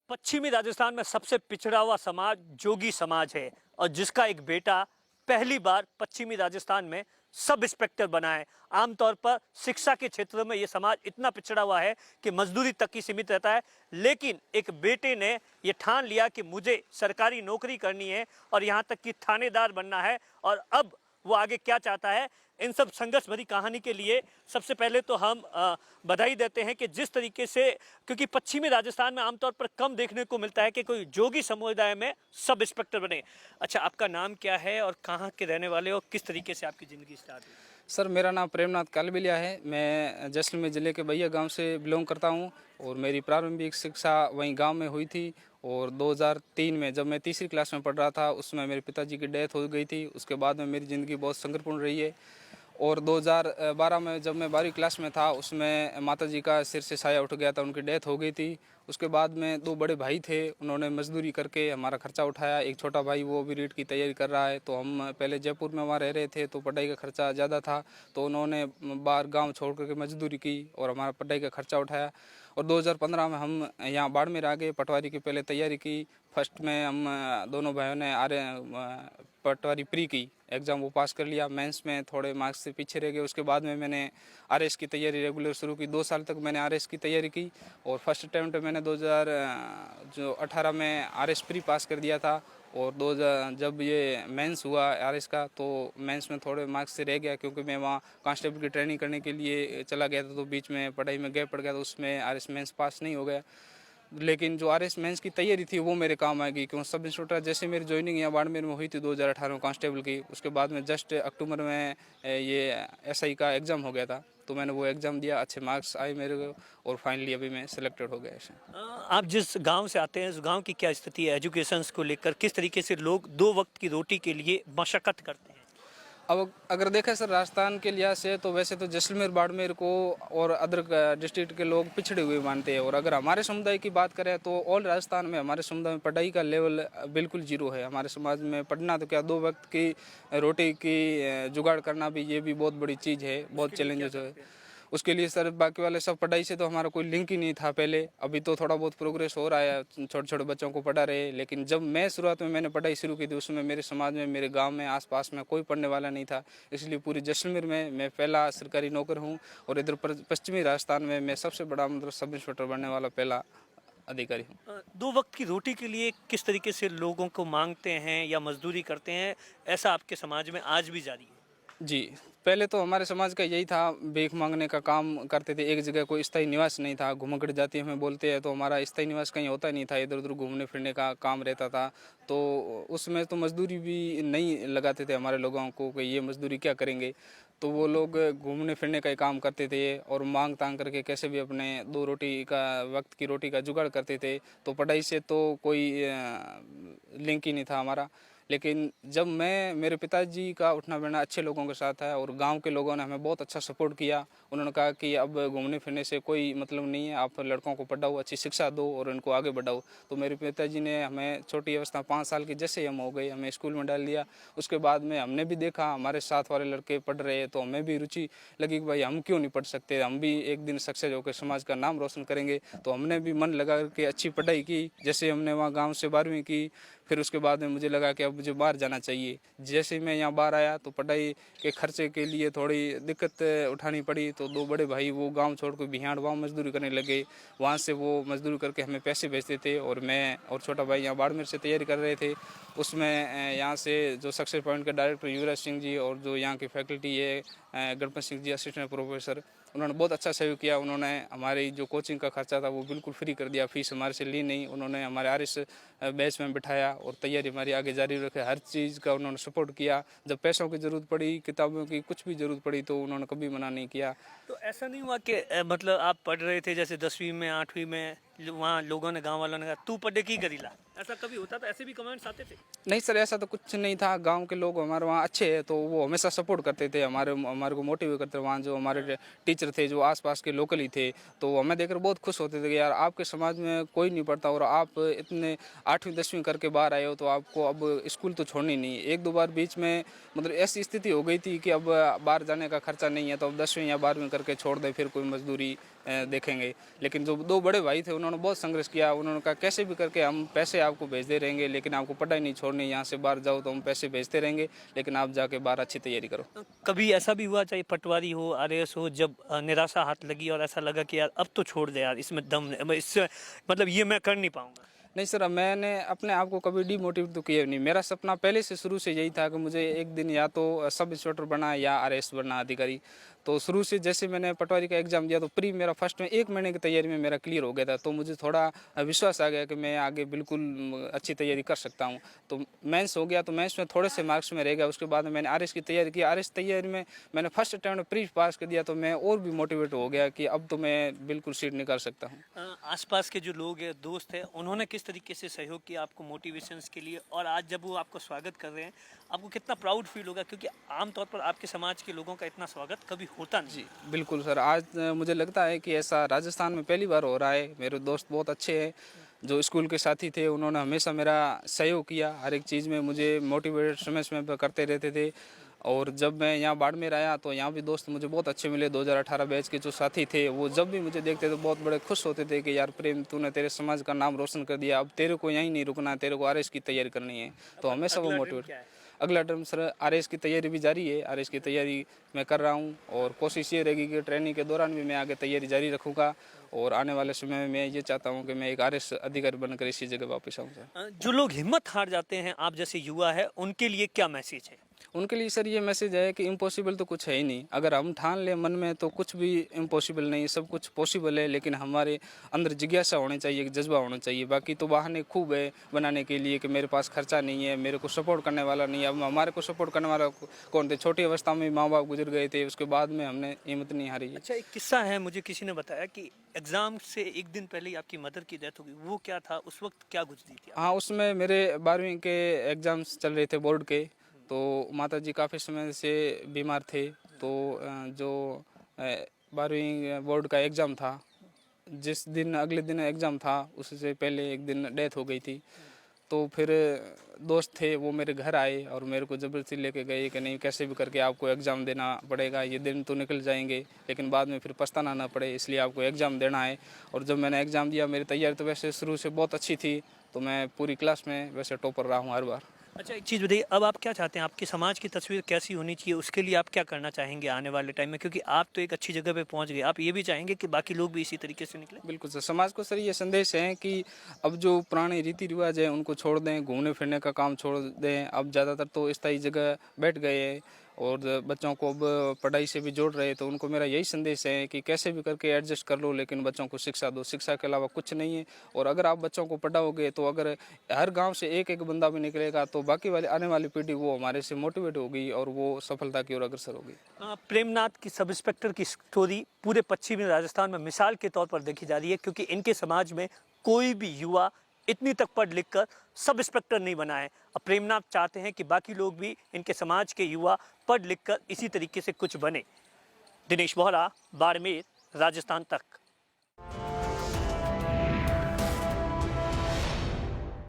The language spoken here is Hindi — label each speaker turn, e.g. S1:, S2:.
S1: पश्चिमी राजस्थान में सबसे पिछड़ा हुआ समाज जोगी समाज है और जिसका एक बेटा पहली बार पश्चिमी राजस्थान में सब इंस्पेक्टर बना है। आमतौर पर शिक्षा के क्षेत्र में यह समाज इतना पिछड़ा हुआ है कि मजदूरी तक ही सीमित रहता है, लेकिन एक बेटे ने यह ठान लिया कि मुझे सरकारी नौकरी करनी है और यहाँ तक कि थानेदार बनना है। और अब वो आगे क्या चाहता है, इन सब संघर्ष भरी कहानी के लिए सबसे पहले तो हम बधाई देते हैं कि जिस तरीके से, क्योंकि पश्चिमी राजस्थान में आमतौर पर कम देखने को मिलता है कि कोई जोगी समुदाय में सब इंस्पेक्टर बने। अच्छा, आपका नाम क्या है और कहाँ के रहने वाले हो, किस तरीके से आपकी ज़िंदगी स्टार्ट हुई?
S2: सर, मेरा नाम प्रेमनाथ कालबिलिया है। मैं जैसलमेर ज़िले के बैया गांव से बिलोंग करता हूं और मेरी प्रारंभिक शिक्षा वहीं गांव में हुई थी। और 2003 में जब मैं तीसरी क्लास में पढ़ रहा था, उसमें मेरे पिताजी की डेथ हो गई थी। उसके बाद में मेरी ज़िंदगी बहुत संघर्षपूर्ण रही है। और 2012 में जब मैं 12वीं क्लास में था, उसमें माताजी का सिर से साया उठ गया था, उनकी डेथ हो गई थी। उसके बाद में दो बड़े भाई थे, उन्होंने मजदूरी करके हमारा खर्चा उठाया। एक छोटा भाई वो भी रीट की तैयारी कर रहा है। तो हम पहले जयपुर में वहाँ रह रहे थे, तो पढ़ाई का खर्चा ज़्यादा था, तो उन्होंने बाहर गांव छोड़ करके मजदूरी की और हमारा पढ़ाई का खर्चा उठाया। और 2015 में हम यहाँ बाड़मेर आ गए, पटवारी की पहले तैयारी की। फर्स्ट में हम दोनों भाइयों ने पटवारी प्री की एग्ज़ाम वो पास कर लिया। मेंस में थोड़े मार्क्स से पीछे रह गए। उसके बाद में मैंने आरएस की तैयारी रेगुलर शुरू की। 2 साल तक मैंने आरएस की तैयारी की और फर्स्ट अटैम्प्ट मैंने 2018 में आरएस प्री पास कर दिया था। और 2000 जब ये मेंस हुआ आरएस का, तो मेंस में थोड़े मार्क्स से रह गया, क्योंकि मैं वहाँ कांस्टेबल की ट्रेनिंग करने के लिए चला गया था, तो बीच में पढ़ाई में गैप पड़ गया, तो उसमें आरएस मेंस पास नहीं हो गया। लेकिन जो आरएस मेंस की तैयारी थी वो मेरे काम आएगी, क्योंकि सब इंस्पेक्टर जैसे मेरी ज्वाइनिंग यहाँ बाड़मेर में हुई थी 2018 में कांस्टेबल की। उसके बाद में जस्ट अक्टूबर में ये एसआई का एग्ज़ाम हो गया था, तो मैंने वो एग्ज़ाम दिया, अच्छे मार्क्स आए मेरे को और फाइनली अभी मैं सिलेक्टेड हो गया ऐसे।
S1: आप जिस गांव से आते हैं, उस गांव की क्या स्थिति है एजुकेशन को लेकर? किस तरीके से लोग 2 वक्त की रोटी के लिए मशक्कत करते हैं?
S2: अब अगर देखें सर, राजस्थान के लिहाज से तो वैसे तो जैसलमेर बाड़मेर को और अदर डिस्ट्रिक्ट के लोग पिछड़े हुए मानते हैं। और अगर हमारे समुदाय की बात करें तो ऑल राजस्थान में हमारे समुदाय में पढ़ाई का लेवल बिल्कुल जीरो है। हमारे समाज में पढ़ना तो क्या, 2 वक्त की रोटी की जुगाड़ करना भी, ये भी बहुत बड़ी चीज़ है, बहुत चैलेंजेस है उसके लिए सर। बाकी वाले सब पढ़ाई से तो हमारा कोई लिंक ही नहीं था पहले। अभी तो थोड़ा बहुत प्रोग्रेस हो रहा है, छोटे छोटे बच्चों को पढ़ा रहे। लेकिन जब मैं शुरुआत में मैंने पढ़ाई शुरू की थी, उसमें मेरे समाज में, मेरे गांव में, आसपास में कोई पढ़ने वाला नहीं था। इसलिए पूरी जैसलमेर में मैं पहला सरकारी नौकर हूँ और इधर पश्चिमी राजस्थान में मैं सबसे बड़ा मतलब सब इंस्पेक्टर बनने वाला पहला अधिकारी हूँ।
S1: 2 वक्त की रोटी के लिए किस तरीके से लोगों को मांगते हैं या मजदूरी करते हैं, ऐसा आपके समाज में आज भी जारी है?
S2: जी, पहले तो हमारे समाज का यही था, भीख मांगने का काम करते थे। एक जगह कोई स्थायी निवास नहीं था। घुमक्कड़ जाति हमें बोलते हैं, तो हमारा स्थायी निवास कहीं होता नहीं था, इधर उधर घूमने फिरने का काम रहता था। तो उसमें तो मजदूरी भी नहीं लगाते थे हमारे लोगों को कि ये मजदूरी क्या करेंगे। तो वो लोग घूमने फिरने का ही काम करते थे और मांग तांग करके कैसे भी अपने 2 रोटी का, वक्त की रोटी का जुगाड़ करते थे। तो पढ़ाई से तो कोई लिंक ही नहीं था हमारा। लेकिन जब मेरे पिताजी का उठना बैठना अच्छे लोगों के साथ है और गांव के लोगों ने हमें बहुत अच्छा सपोर्ट किया। उन्होंने कहा कि अब घूमने फिरने से कोई मतलब नहीं है, आप लड़कों को पढ़ाओ, अच्छी शिक्षा दो और उनको आगे बढ़ाओ। तो मेरे पिताजी ने हमें छोटी अवस्था 5 साल की जैसे हम हो गए, हमें स्कूल में डाल दिया। उसके बाद में हमने भी देखा हमारे साथ वाले लड़के पढ़ रहे हैं, तो हमें भी रुचि लगी कि भाई हम क्यों नहीं पढ़ सकते, हम भी एक दिन सक्सेस होकर समाज का नाम रोशन करेंगे। तो हमने भी मन लगा के अच्छी पढ़ाई की। जैसे हमने वहाँ गाँव से 12वीं की, फिर उसके बाद में मुझे लगा कि अब मुझे बाहर जाना चाहिए। जैसे ही मैं यहाँ बाहर आया तो पढ़ाई के खर्चे के लिए थोड़ी दिक्कत उठानी पड़ी। तो 2 बड़े भाई वो गांव छोड़ कर बिहाड़ वहाँ मजदूरी करने लगे। वहाँ से वो मजदूरी करके हमें पैसे भेजते थे और मैं और छोटा भाई यहाँ बाड़मेर से तैयारी कर रहे थे। उसमें यहाँ से जो सक्सेस पॉइंट के डायरेक्टर युवराज सिंह जी और जो यहाँ की फैकल्टी है गणपत सिंह जी असिस्टेंट प्रोफेसर, उन्होंने बहुत अच्छा सहयोग किया। उन्होंने हमारी जो कोचिंग का खर्चा था वो बिल्कुल फ्री कर दिया, फीस हमारे से ली नहीं। उन्होंने हमारे आरएस बैच में बिठाया और तैयारी हमारी आगे जारी रखे। हर चीज़ का उन्होंने सपोर्ट किया। जब पैसों की ज़रूरत पड़ी, किताबों की कुछ भी ज़रूरत पड़ी, तो उन्होंने कभी मना नहीं किया।
S1: तो ऐसा नहीं हुआ कि मतलब आप पढ़ रहे थे जैसे 10वीं में 8वीं में, वहाँ लोगों ने, गांव वालों ने कहा तू पढ़े की करीला, ऐसा कभी होता था? ऐसे भी कमेंट्स आते थे?
S2: नहीं सर, ऐसा तो कुछ नहीं था। गांव के लोग हमारे वहाँ अच्छे हैं, तो वो हमेशा सपोर्ट करते थे, हमारे को मोटिवेट करते थे। वहाँ जो हमारे टीचर थे जो आसपास के लोकल ही थे, तो हमें देखकर बहुत खुश होते थे कि यार आपके समाज में कोई नहीं पढ़ता और आप इतने 8वीं 10वीं करके बाहर आए हो, तो आपको अब स्कूल तो छोड़नी नहीं। 1-2 बार बीच में मतलब ऐसी स्थिति हो गई थी कि अब बाहर जाने का खर्चा नहीं है, तो अब 10वीं या 12वीं करके छोड़ दे, फिर कोई मजदूरी देखेंगे। लेकिन जो दो बड़े भाई थे उन्होंने बहुत संघर्ष किया, उन्होंने कहा कैसे भी करके हम पैसे आपको भेजते रहेंगे, लेकिन आपको पढ़ाई नहीं छोड़नी, यहाँ से बाहर जाओ तो हम पैसे भेजते रहेंगे, लेकिन आप जाके बाहर अच्छी तैयारी करो।
S1: कभी ऐसा भी हुआ, चाहे पटवारी हो, आरएएस हो, जब निराशा हाथ लगी और ऐसा लगा कि यार अब तो छोड़ दे यार, इसमें दम नहीं, इससे मतलब ये मैं कर नहीं पाऊंगा?
S2: नहीं सर, मैंने अपने आप को कभी डिमोटिवेट तो किया नहीं। मेरा सपना पहले से शुरू से यही था कि मुझे एक दिन या तो सब इंस्पेक्टर बनना या आरएएस बनना, अधिकारी। तो शुरू से जैसे मैंने पटवारी का एग्ज़ाम दिया तो प्री मेरा फर्स्ट में 1 महीने की तैयारी में मेरा क्लियर हो गया था, तो मुझे थोड़ा विश्वास आ गया कि मैं आगे बिल्कुल अच्छी तैयारी कर सकता हूँ। तो मेंस हो गया, तो मेंस में थोड़े से मार्क्स में रह गया। उसके बाद मैंने आरएएस की तैयारी की। आरएएस तैयारी में मैंने फर्स्ट अटैम्प्ट में प्री पास कर दिया, तो मैं और भी मोटिवेट हो गया कि अब तो मैं बिल्कुल सीट निकाल सकता हूँ।
S1: आसपास के जो लोग हैं, दोस्त हैं, उन्होंने किस तरीके से सहयोग किया आपको मोटिवेशंस के लिए? और आज जब वो आपको स्वागत कर रहे हैं, आपको कितना प्राउड फील होगा? क्योंकि आमतौर पर आपके समाज के लोगों का इतना स्वागत कभी होता नहीं।
S2: जी बिल्कुल सर, आज मुझे लगता है कि ऐसा राजस्थान में पहली बार हो रहा है। मेरे दोस्त बहुत अच्छे हैं, जो स्कूल के साथी थे उन्होंने हमेशा मेरा सहयोग किया, हर एक चीज़ में मुझे मोटिवेट समय समय पर करते रहते थे। और जब मैं यहाँ बाड़मेर आया तो यहाँ भी दोस्त मुझे बहुत अच्छे मिले। 2018 बैच के जो साथी थे वो जब भी मुझे देखते तो बहुत बड़े खुश होते थे कि यार प्रेम, तूने तेरे समाज का नाम रोशन कर दिया, अब तेरे को यहीं नहीं रुकना, तेरे को आरएएस की तैयारी करनी है। तो हमेशा वो मोटिवेट। अगला टर्म सर आरएएस की तैयारी भी जारी है, आरएएस की तैयारी मैं कर रहा हूँ और कोशिश ये रहेगी कि ट्रेनिंग के दौरान भी मैं आगे तैयारी जारी रखूँगा। और आने वाले समय में मैं ये चाहता हूँ कि मैं एक आरएएस अधिकारी बनकर इसी जगह वापस आऊँ सर।
S1: जो लोग हिम्मत हार जाते हैं, आप जैसे युवा है, उनके लिए क्या मैसेज है?
S2: उनके लिए सर ये मैसेज है कि इम्पॉसिबल तो कुछ है ही नहीं। अगर हम ठान लें मन में तो कुछ भी इम्पॉसिबल नहीं, सब कुछ पॉसिबल है। लेकिन हमारे अंदर जिज्ञासा होनी चाहिए, जज्बा होना चाहिए। बाकी तो बहाने खूब है बनाने के लिए कि मेरे पास खर्चा नहीं है, मेरे को सपोर्ट करने वाला नहीं है। अब हमारे को सपोर्ट करने वाला कौन थे? छोटी अवस्था में माँ बाप गुजर गए थे, उसके बाद में हमने हिम्मत नहीं हारी है।
S1: अच्छा, एक किस्सा है, मुझे किसी ने बताया कि एग्जाम से एक दिन पहले ही आपकी मदर की डेथ हो गई। वो क्या था, उस वक्त क्या गुजरी थी?
S2: हाँ, उसमें मेरे 12वीं के एग्ज़ाम्स चल रहे थे बोर्ड के, तो माताजी काफ़ी समय से बीमार थे। तो जो 12वीं बोर्ड का एग्ज़ाम था, जिस दिन अगले दिन एग्ज़ाम था उससे पहले एक दिन डेथ हो गई थी। तो फिर दोस्त थे वो मेरे घर आए और मेरे को ज़बरदस्ती लेके गए कि नहीं, कैसे भी करके आपको एग्ज़ाम देना पड़ेगा, ये दिन तो निकल जाएंगे लेकिन बाद में फिर पछताना ना पड़े, इसलिए आपको एग्ज़ाम देना है। और जब मैंने एग्ज़ाम दिया, मेरी तैयारी तो वैसे शुरू से बहुत अच्छी थी, तो मैं पूरी क्लास में वैसे टॉपर रहा हूँ हर बार।
S1: अच्छा, एक चीज़ बताइए, अब आप क्या चाहते हैं? आपके समाज की तस्वीर कैसी होनी चाहिए? उसके लिए आप क्या करना चाहेंगे आने वाले टाइम में? क्योंकि आप तो एक अच्छी जगह पे पहुंच गए, आप ये भी चाहेंगे कि बाकी लोग भी इसी तरीके से निकले?
S2: बिल्कुल सर, समाज को सर ये संदेश है कि अब जो पुराने रीति रिवाज है उनको छोड़ दें, घूमने फिरने का काम छोड़ दें। अब ज़्यादातर तो स्थायी जगह बैठ गए हैं और बच्चों को अब पढ़ाई से भी जोड़ रहे हैं। तो उनको मेरा यही संदेश है कि कैसे भी करके एडजस्ट कर लो, लेकिन बच्चों को शिक्षा दो। शिक्षा के अलावा कुछ नहीं है। और अगर आप बच्चों को पढ़ाओगे तो अगर हर गांव से एक एक बंदा भी निकलेगा तो बाकी वाली आने वाली पीढ़ी वो हमारे से मोटिवेट होगी और वो सफलता की ओर अग्रसर होगी।
S1: प्रेमनाथ की सब इंस्पेक्टर की स्टोरी पूरे पश्चिमी राजस्थान में मिसाल के तौर पर देखी जा रही है, क्योंकि इनके समाज में कोई भी युवा इतनी तक पढ़ लिख कर सब इंस्पेक्टर नहीं बना है। अब प्रेमनाथ चाहते हैं कि बाकी लोग भी, इनके समाज के युवा, पढ़ लिख कर इसी तरीके से कुछ बने। दिनेश बोहरा, बाड़मेर, राजस्थान तक।